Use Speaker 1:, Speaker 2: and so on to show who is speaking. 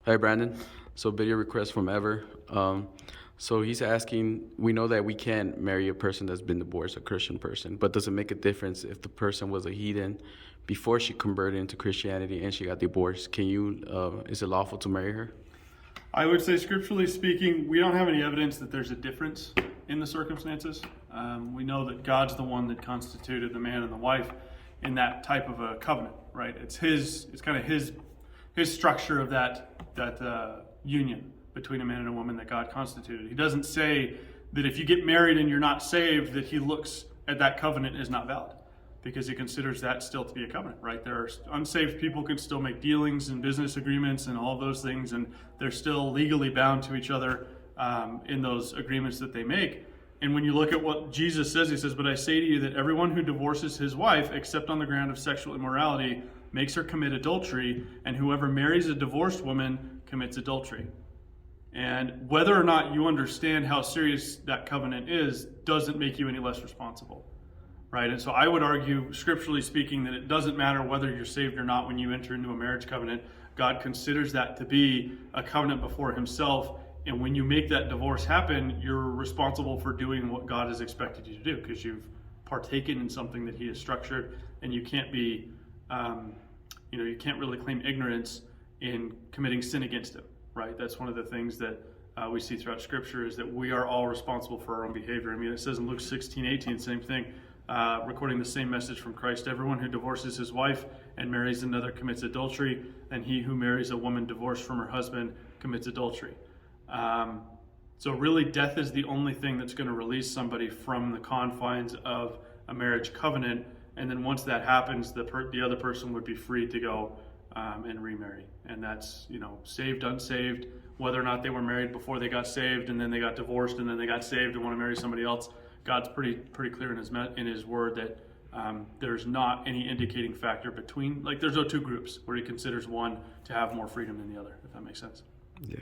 Speaker 1: Hi, Brandon. So, video request from Ever. So he's asking, we know that we can't marry a person that's been divorced, a Christian person, but does it make a difference if the person was a heathen before she converted into Christianity and she got divorced? Is it lawful to marry her?
Speaker 2: I would say, scripturally speaking, we don't have any evidence that there's a difference in the circumstances. We know that God's the one that constituted the man and the wife in that type of a covenant, right? It's kind of his structure of that union between a man and a woman that God constituted. He doesn't say that if you get married and you're not saved, that he looks at that covenant as not valid, because he considers that still to be a covenant, right? There are unsaved people can still make dealings and business agreements and all those things, and they're still legally bound to each other in those agreements that they make. And when you look at what Jesus says, he says, "But I say to you that everyone who divorces his wife, except on the ground of sexual immorality, makes her commit adultery, and whoever marries a divorced woman commits adultery." And whether or not you understand how serious that covenant is doesn't make you any less responsible, right? And so I would argue, scripturally speaking, that it doesn't matter whether you're saved or not when you enter into a marriage covenant. God considers that to be a covenant before himself. And when you make that divorce happen, you're responsible for doing what God has expected you to do, because you've partaken in something that he has structured, and you can't be, you can't really claim ignorance in committing sin against him, right? That's one of the things that we see throughout Scripture, is that we are all responsible for our own behavior. I mean, it says in Luke 16:18, same thing, recording the same message from Christ: "Everyone who divorces his wife and marries another commits adultery, and he who marries a woman divorced from her husband commits adultery." So really, death is the only thing that's going to release somebody from the confines of a marriage covenant. And then once that happens, the other person would be free to go and remarry. And that's, saved, unsaved, whether or not they were married before they got saved and then they got divorced and then they got saved and want to marry somebody else. God's pretty clear in his word that there's not any indicating factor between, there's no two groups where he considers one to have more freedom than the other, if that makes sense.
Speaker 1: Yeah.